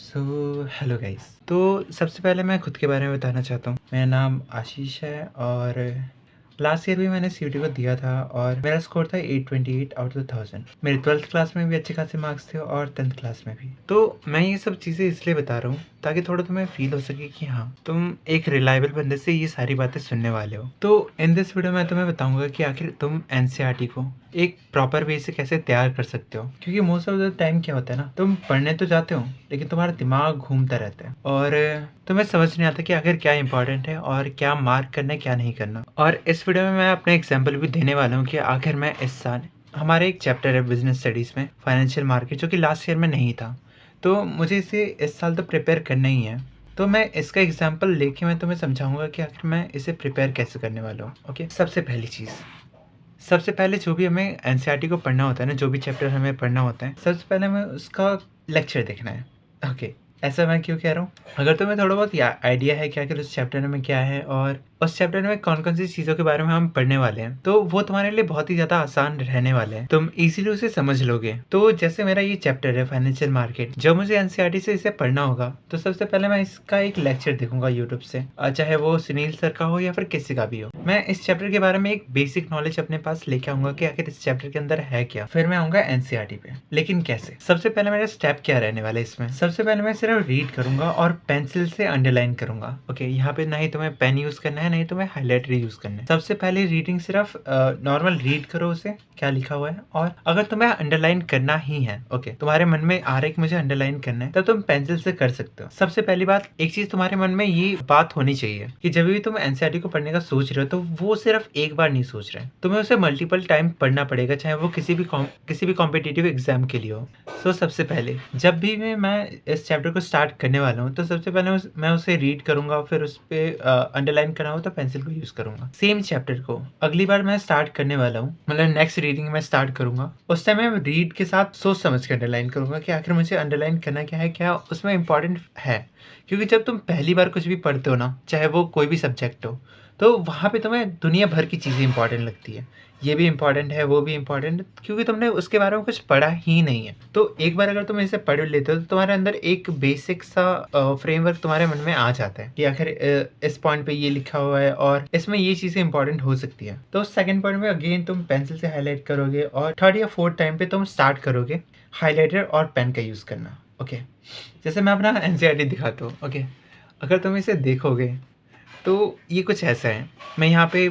So hello guys. तो सबसे पहले मैं खुद के बारे में बताना चाहता हूँ। मेरा नाम आशीष है और लास्ट ईयर भी मैंने सीयूटी को दिया था और मेरा स्कोर था 828 आउट ऑफ 1000। मेरे 12th क्लास में भी अच्छे खासे मार्क्स थे और 10th क्लास में भी। तो मैं ये सब चीज़ें इसलिए बता रहा हूँ ताकि थोड़ा तुम्हें फील हो सके कि हाँ, तुम एक रिलायबल बंदे से ये सारी बातें सुनने वाले हो। तो इन दिस वीडियो में तुम्हें बताऊंगा कि आखिर तुम एनसीईआरटी को एक प्रॉपर वे से कैसे तैयार कर सकते हो, क्योंकि मोस्ट ऑफ द टाइम क्या होता है ना, तुम पढ़ने तो जाते हो लेकिन तुम्हारा दिमाग घूमता रहता है और तुम्हें समझ नहीं आता कि आखिर क्या इंपॉर्टेंट है और क्या मार्क करना है क्या नहीं करना। और इस वीडियो में मैं अपने एग्जाम्पल भी देने वाला हूँ कि आखिर मैं इस साल, हमारे एक चैप्टर है बिजनेस स्टडीज़ में फाइनेंशियल मार्केट, जो कि लास्ट ईयर में नहीं था, तो मुझे इसे इस साल तो प्रिपेयर करना ही है। तो मैं इसका एग्जाम्पल लेके मैं तुम्हें समझाऊंगा कि आखिर मैं इसे प्रिपेयर कैसे करने वाला हूँ। ओके, सबसे पहले जो भी हमें एनसीईआरटी को पढ़ना होता है ना, जो भी चैप्टर हमें पढ़ना होता है, सबसे पहले हमें उसका लेक्चर देखना है। ओके, ऐसा मैं क्यों कह रहा हूँ? अगर तुम्हें थोड़ा बहुत आइडिया है कि आखिर उस चैप्टर में क्या है और उस चैप्टर में कौन कौन सी चीज़ों के बारे में हम पढ़ने वाले हैं, तो वो तुम्हारे लिए बहुत ही ज़्यादा आसान रहने वाले हैं, तुम इजीली उसे समझ लोगे। तो जैसे मेरा ये चैप्टर है फाइनेंशियल मार्केट, जब मुझे एनसीईआरटी से इसे पढ़ना होगा तो सबसे पहले मैं इसका एक लेक्चर देखूंगा यूट्यूब से, चाहे वो सुनील सर का हो या फिर किसी का भी हो। मैं इस चैप्टर के बारे में एक बेसिक नॉलेज अपने पास लेके आऊंगा कि आखिर इस चैप्टर के अंदर है क्या। फिर मैं आऊंगा एनसीईआरटी पे। लेकिन कैसे? सबसे पहले मेरा स्टेप क्या रहने वाला है इसमें? सबसे पहले मैं सिर्फ रीड करूंगा और पेंसिल से अंडरलाइन करूंगा। ओके, यहाँ पे ना ही तुम्हें पेन यूज करना है, नहीं तुम्हें हाईलाइटर यूज करना है। सबसे पहले रीडिंग सिर्फ नॉर्मल रीड करो उसे, क्या लिखा हुआ है, और अगर तुम्हें अंडरलाइन करना ही है, ओके, तुम्हारे मन में आ रहा है कि मुझे अंडरलाइन करना है, तब तुम पेंसिल से कर सकते हो। सबसे पहली बात, एक चीज तुम्हारे मन में ये बात होनी चाहिए कि जब भी तुम एनसीईआरटी को पढ़ने का सोच रहे हो तो वो सिर्फ एक बार नहीं सोच रहे, तुम्हें उसे मल्टीपल टाइम पढ़ना पड़ेगा, चाहे वो किसी भी कॉम्पिटिटिव एग्जाम के लिए हो। सो सबसे पहले जब भी मैं इस चैप्टर को स्टार्ट करने वाला हूँ तो सबसे पहले मैं उसे रीड करूंगा, फिर उस पर अंडरलाइन करना हो तो पेंसिल को यूज करूंगा। सेम चैप्टर को अगली बार मैं स्टार्ट करने वाला हूँ, मतलब नेक्स्ट रीडिंग में स्टार्ट करूंगा, उस टाइम मैं रीड के साथ सोच समझ के अंडरलाइन करूंगा कि आखिर मुझे अंडरलाइन करना क्या है, क्या उसमें इंपॉर्टेंट है। क्योंकि जब तुम पहली बार कुछ भी पढ़ते हो ना, चाहे वो कोई भी सब्जेक्ट हो, तो वहाँ पे तुम्हें दुनिया भर की चीज़ें इंपॉर्टेंट लगती है। ये भी इंपॉर्टेंट है, वो भी इंपॉर्टेंट, क्योंकि तुमने उसके बारे में कुछ पढ़ा ही नहीं है। तो एक बार अगर तुम इसे पढ़ लेते हो तो तुम्हारे अंदर एक बेसिक सा फ्रेमवर्क तुम्हारे मन में आ जाता है कि आखिर इस पॉइंट पे ये लिखा हुआ है और इसमें ये चीज़ें इंपॉर्टेंट हो सकती है। तो सेकंड पॉइंट में अगेन तुम पेंसिल से हाईलाइट करोगे और थर्ड या फोर्थ टाइम पे तुम स्टार्ट करोगे हाईलाइटर और पेन का यूज़ करना। ओके, जैसे मैं अपना एनसीईआरटी दिखाता हूँ। ओके, अगर तुम इसे देखोगे तो ये कुछ ऐसा है। मैं यहाँ पे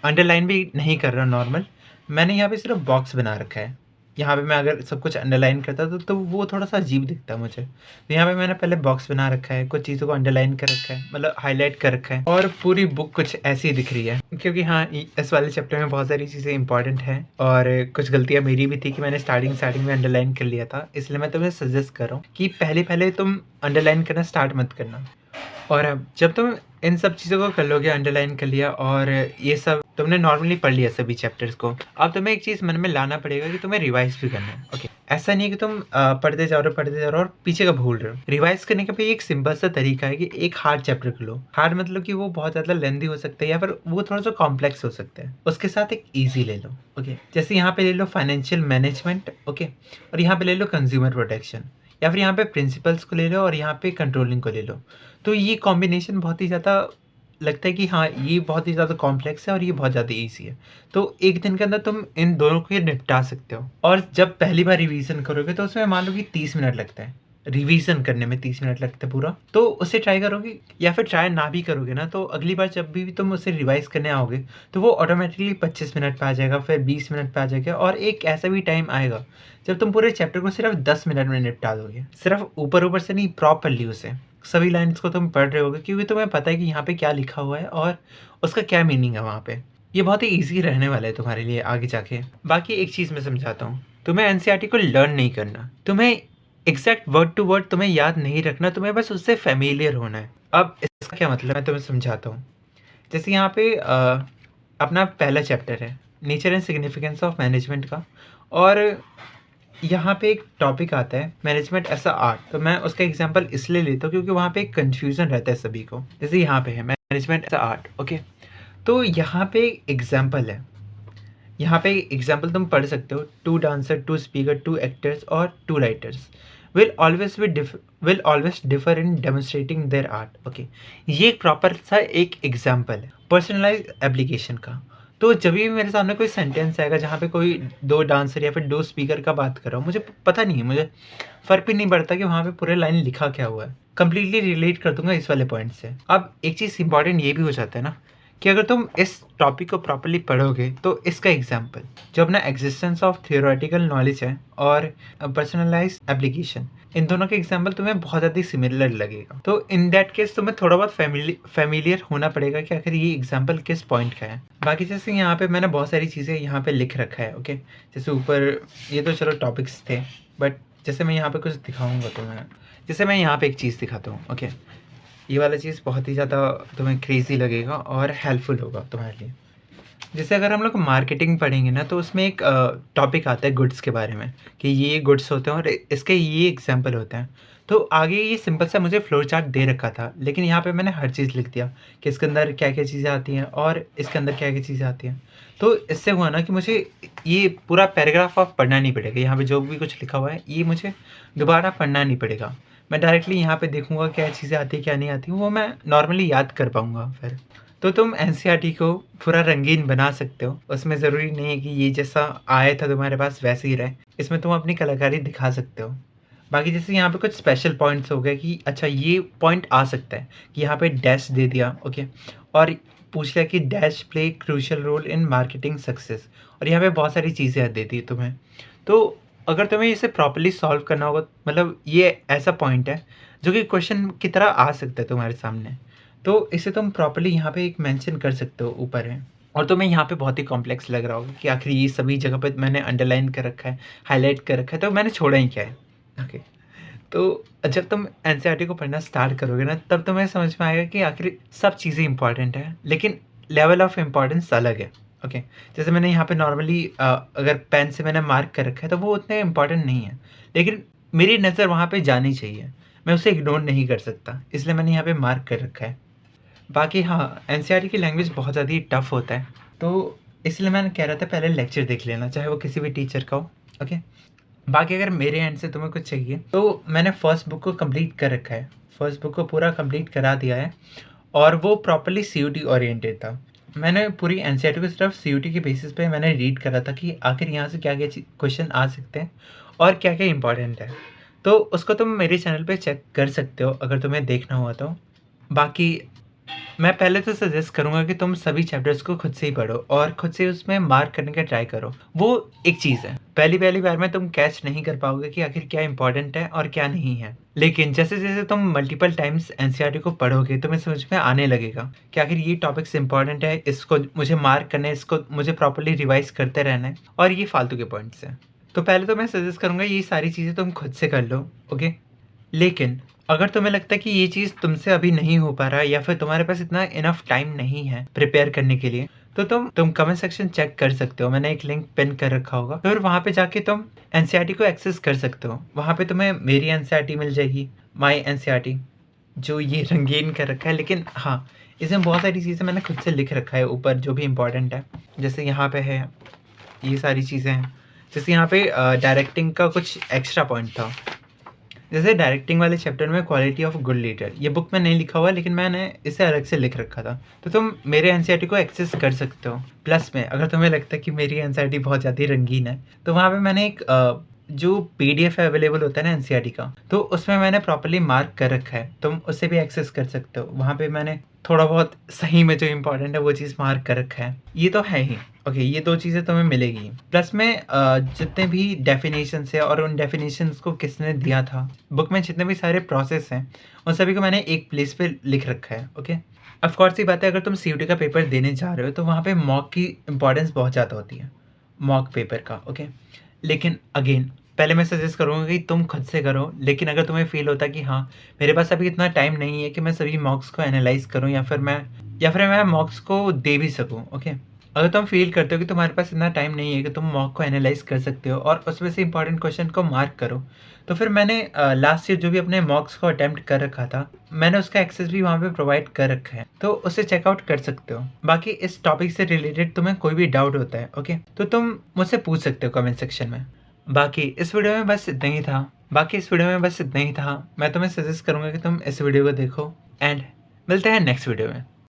अंडरलाइन भी नहीं कर रहा नॉर्मल, मैंने यहाँ पे सिर्फ बॉक्स बना रखा है। यहाँ पे मैं अगर सब कुछ अंडरलाइन करता तो वो थोड़ा सा अजीब दिखता मुझे, तो यहाँ पे मैंने पहले बॉक्स बना रखा है, कुछ चीज़ों को अंडरलाइन कर रखा है, मतलब हाईलाइट कर रखा है, और पूरी बुक कुछ ऐसी दिख रही है। क्योंकि हाँ, इस वाले चैप्टर में बहुत सारी चीज़ें इंपॉर्टेंट हैं और कुछ गलतियाँ मेरी भी थी कि मैंने स्टार्टिंग में अंडरलाइन कर लिया था, इसलिए मैं तुम्हें सजेस्ट कर रहा हूँ कि पहले तुम अंडरलाइन करना स्टार्ट मत करना। और अब जब तुम इन सब चीज़ों को कर लोगे, अंडरलाइन कर लिया और ये सब तुमने नॉर्मली पढ़ लिया सभी चैप्टर्स को, अब तुम्हें एक चीज़ मन में लाना पड़ेगा कि तुम्हें रिवाइज भी करना है। ओके, ऐसा नहीं है कि तुम पढ़ते जा रहे हो और पीछे का भूल रहे हो। रिवाइज करने का भी एक सिंपल सा तरीका है कि एक हार्ड चैप्टर को लो। हार्ड मतलब कि वो बहुत ज़्यादा लेंथी हो सकता है या फिर वो थोड़ा सा कॉम्प्लेक्स हो सकता है, उसके साथ एक ईजी ले लो। ओके, जैसे यहाँ पे ले लो फाइनेंशियल मैनेजमेंट, ओके, और यहाँ पे ले लो कंज्यूमर प्रोटेक्शन, या फिर यहाँ पे प्रिंसिपल्स को ले लो और यहाँ पे कंट्रोलिंग को ले लो। तो ये कॉम्बिनेशन बहुत ही ज़्यादा लगता है कि हाँ, ये बहुत ही ज़्यादा कॉम्प्लेक्स है और ये बहुत ज़्यादा ईजी है। तो एक दिन के अंदर तुम इन दोनों को ये निपटा सकते हो। और जब पहली बार रिवीजन करोगे तो उसमें मान लो कि 30 मिनट लगता है, रिवीजन करने में 30 मिनट लगता है पूरा, तो उसे ट्राई करोगे, या फिर ट्राई ना भी करोगे ना, तो अगली बार जब भी तुम उसे रिवाइज करने आओगे तो वो ऑटोमेटिकली 25 मिनट पे आ जाएगा, फिर 20 मिनट पे आ जाएगा, और एक ऐसा भी टाइम आएगा जब तुम पूरे चैप्टर को सिर्फ 10 मिनट में निपटा दोगे। सिर्फ ऊपर ऊपर से नहीं, प्रॉपरली उसे सभी लाइन्स को तुम पढ़ रहे होगे, क्योंकि तुम्हें पता है कि यहाँ पे क्या लिखा हुआ है और उसका क्या मीनिंग है वहाँ पे। ये बहुत ही ईजी रहने वाला है तुम्हारे लिए आगे जाके। बाकी एक चीज़ मैं समझाता हूँ, तुम्हें एनसीईआरटी को लर्न नहीं करना, तुम्हें एग्जैक्ट वर्ड टू वर्ड तुम्हें याद नहीं रखना, तुम्हें बस उससे फेमिलियर होना है। अब इसका क्या मतलब मैं तुम्हें समझाता हूँ। जैसे यहाँ पे अपना पहला चैप्टर है nature and significance of management का, और यहाँ पे एक टॉपिक आता है मैनेजमेंट एज अ आर्ट। तो मैं उसका एग्जांपल इसलिए लेता हूँ क्योंकि वहाँ पे एक कन्फ्यूज़न रहता है सभी को। जैसे यहाँ पे है management as a art, okay, तो यहाँ पे एग्जांपल है, यहाँ पे एग्जांपल तुम पढ़ सकते हो, 2 डांसर, 2 स्पीकर, 2 एक्टर्स और 2 writers. Will always differ in demonstrating their art. Okay, ये एक प्रॉपर सा एक एग्जाम्पल है पर्सनलाइज एप्लीकेशन का। तो जब भी मेरे सामने कोई सेंटेंस आएगा जहाँ पे कोई दो डांसर या फिर दो स्पीकर का बात कर रहा हूँ, मुझे पता नहीं है, मुझे फ़र्क भी नहीं पड़ता कि वहाँ पे पूरे लाइन लिखा क्या हुआ है, कंप्लीटली रिलेट कर दूंगा इस वाले पॉइंट से। अब एक चीज़ इंपॉर्टेंट ये भी हो जाता है ना कि अगर तुम इस टॉपिक को प्रॉपरली पढ़ोगे तो इसका एग्जाम्पल जो अपना एग्जिस्टेंस ऑफ थियोरेटिकल नॉलेज है और पर्सनलाइज एप्लीकेशन, इन दोनों के एग्जाम्पल तुम्हें बहुत ज़्यादा सिमिलर लगेगा। तो इन दैट केस तुम्हें थोड़ा बहुत फेमिलियर होना पड़ेगा कि आखिर ये एग्जाम्पल किस पॉइंट का है। बाकी जैसे यहाँ पे मैंने बहुत सारी चीज़ें यहाँ पे लिख रखा है। ओके, जैसे ऊपर ये तो चलो टॉपिक्स थे, बट जैसे मैं यहाँ पे कुछ दिखाऊंगा तुम्हें, जैसे मैं यहाँ पे एक चीज़ दिखाता हूँ। ओके, ये वाला चीज़ बहुत ही ज़्यादा तुम्हें क्रेजी लगेगा और हेल्पफुल होगा तुम्हारे लिए। जैसे अगर हम लोग मार्केटिंग पढ़ेंगे ना तो उसमें एक टॉपिक आता है गुड्स के बारे में कि ये गुड्स होते हैं और इसके ये एग्जाम्पल होते हैं। तो आगे ये सिंपल सा मुझे फ्लो चार्ट दे रखा था, लेकिन यहाँ पे मैंने हर चीज़ लिख दिया कि इसके अंदर क्या क्या चीज़ें आती हैं और इसके अंदर क्या क्या चीज़ें आती हैं। तो इससे हुआ ना कि मुझे ये पूरा पैराग्राफ आप पढ़ना नहीं पड़ेगा, यहाँ पे जो भी कुछ लिखा हुआ है ये मुझे दोबारा पढ़ना नहीं पड़ेगा। मैं डायरेक्टली यहाँ पे देखूँगा क्या चीज़ें आती है क्या नहीं आती, वो मैं नॉर्मली याद कर पाऊँगा फिर। तो तुम एनसीईआरटी को पूरा रंगीन बना सकते हो, उसमें ज़रूरी नहीं है कि ये जैसा आया था तुम्हारे पास वैसे ही रहे, इसमें तुम अपनी कलाकारी दिखा सकते हो। बाकी जैसे यहाँ पे कुछ स्पेशल पॉइंट्स हो गए कि अच्छा ये पॉइंट आ सकता है कि यहाँ पे डैश दे दिया। ओके, और पूछ लिया कि dash play crucial role in marketing success, और यहाँ पे बहुत सारी चीज़ें दे दी तुम्हें। तो अगर तुम्हें इसे प्रॉपरली सॉल्व करना होगा, मतलब ये ऐसा पॉइंट है जो कि क्वेश्चन की तरह आ सकता है तुम्हारे सामने, तो इसे तुम प्रॉपरली यहाँ पे एक मेंशन कर सकते हो ऊपर है। और तुम्हें यहाँ पे बहुत ही कॉम्प्लेक्स लग रहा होगा कि आखिर ये सभी जगह पे मैंने अंडरलाइन कर रखा है, हाईलाइट कर रखा है, तो मैंने छोड़ा ही क्या है। ओके, तो जब तुम एनसीईआरटी को पढ़ना स्टार्ट करोगे ना तब तुम्हें समझ में आएगा कि आखिर सब चीज़ें इंपॉर्टेंट है, लेकिन लेवल ऑफ इम्पॉर्टेंस अलग है। ओके, जैसे मैंने यहाँ पे नॉर्मली अगर पेन से मैंने मार्क कर रखा है तो वो उतने इम्पॉर्टेंट नहीं है, लेकिन मेरी नज़र वहाँ पे जानी चाहिए, मैं उसे इग्नोर नहीं कर सकता, इसलिए मैंने यहाँ पे मार्क कर रखा है। बाकी हाँ, एनसीईआरटी की लैंग्वेज बहुत ज़्यादा ही टफ होता है, तो इसलिए मैंने कह रहा था पहले लेक्चर देख लेना, चाहे वो किसी भी टीचर का हो। ओके, बाकी अगर मेरे एंड से तुम्हें कुछ चाहिए तो मैंने फर्स्ट बुक को कंप्लीट कर रखा है, फर्स्ट बुक को पूरा कंप्लीट करा दिया है, और वो प्रॉपरली सीयूटी ओरिएंटेड था। मैंने पूरी एनसीईआरटी को सिर्फ सीयूटी के बेसिस पे मैंने रीड करा था कि आखिर यहाँ से क्या क्या क्वेश्चन आ सकते हैं और क्या क्या इंपॉर्टेंट है। तो उसको तुम मेरे चैनल पे चेक कर सकते हो अगर तुम्हें देखना हुआ तो। बाकी मैं पहले तो सजेस्ट करूँगा कि तुम सभी चैप्टर्स को खुद से ही पढ़ो और खुद से उसमें मार्क करने का ट्राई करो। वो एक चीज़ है, पहली बार में तुम कैच नहीं कर पाओगे कि आखिर क्या इंपॉर्टेंट है और क्या नहीं है, लेकिन जैसे-जैसे तुम मल्टीपल टाइम्स एनसीईआरटी को पढ़ोगे तुम्हें समझ में आने लगेगा कि आखिर ये टॉपिक्स इंपॉर्टेंट है, इसको मुझे मार्क करना है, इसको मुझे प्रॉपर्ली रिवाइज़ करते रहना है, और ये फालतू के पॉइंट्स हैं। तो पहले तो मैं सजेस्ट करूँगा ये सारी चीज़ें तुम खुद से कर लो। ओके, लेकिन अगर तुम्हें लगता है कि ये चीज़ तुमसे अभी नहीं हो पा रहा है या फिर तुम्हारे पास इतना इनफ टाइम नहीं है प्रिपेयर करने के लिए, तो तुम कमेंट सेक्शन चेक कर सकते हो, मैंने एक लिंक पिन कर रखा होगा, फिर वहाँ पे जाके तुम एनसीईआरटी को एक्सेस कर सकते हो। वहाँ पे तुम्हें मेरी एनसीईआरटी मिल जाएगी, माई एनसीईआरटी, जो ये रंगीन कर रखा है, लेकिन हाँ इसमें बहुत सारी चीज़ें मैंने खुद से लिख रखा है ऊपर जो भी इंपॉर्टेंट है। जैसे यहाँ पे है ये सारी चीज़ें हैं, जैसे यहाँ पे डायरेक्टिंग का कुछ एक्स्ट्रा पॉइंट था, जैसे डायरेक्टिंग वाले चैप्टर में क्वालिटी ऑफ गुड लीडर, ये बुक में नहीं लिखा हुआ लेकिन मैंने इसे अलग से लिख रखा था, तो तुम मेरे एनसीईआरटी को एक्सेस कर सकते हो। प्लस में अगर तुम्हें लगता है कि मेरी एनसीईआरटी बहुत ज़्यादा रंगीन है तो वहाँ पे मैंने एक जो पीडीएफ अवेलेबल होता है ना एनसीईआरटी का, तो उसमें मैंने प्रॉपर्ली मार्क कर रखा है, तुम उससे भी एक्सेस कर सकते हो। वहाँ पे मैंने थोड़ा बहुत सही में जो इंपॉर्टेंट है वो चीज़ मार्क कर रखा है, ये तो है ही। ओके, ये दो चीज़ें तुम्हें मिलेगी। प्लस में जितने भी डेफिनेशंस है और उन डेफिनेशंस को किसने दिया था, बुक में जितने भी सारे प्रोसेस हैं उन सभी को मैंने एक प्लेस पे लिख रखा है। ओके, ऑफ कोर्स ये बात है, अगर तुम सीयूटी का पेपर देने जा रहे हो तो वहाँ पे मॉक की इंपॉर्टेंस बहुत ज़्यादा होती है, मॉक पेपर का। ओके, लेकिन अगेन पहले मैं सजेस्ट करूँगा कि तुम खुद से करो, लेकिन अगर तुम्हें फ़ील होता है कि हाँ मेरे पास अभी इतना टाइम नहीं है कि मैं सभी मॉक्स को एनालाइज़ करूँ या फिर मैं मॉक्स को दे भी सकूँ। ओके, अगर तुम फ़ील करते हो कि तुम्हारे पास इतना टाइम नहीं है कि तुम मॉक को एनालाइज़ कर सकते हो और उसमें से इंपॉर्टेंट क्वेश्चन को मार्क करो, तो फिर मैंने लास्ट ईयर जो भी अपने मॉक्स को अटेम्प्ट कर रखा था, मैंने उसका एक्सेस भी वहाँ पे प्रोवाइड कर रखा है, तो उसे चेकआउट कर सकते हो। बाकी इस टॉपिक से रिलेटेड तुम्हें कोई भी डाउट होता है, ओके, तो तुम मुझसे पूछ सकते हो कमेंट सेक्शन में। बाकी इस वीडियो में बस इतना ही था। बाकी इस वीडियो में बस इतना ही था। मैं तुम्हें सजेस्ट करूँगा कि तुम इस वीडियो को देखो एंड मिलते हैं नेक्स्ट वीडियो में।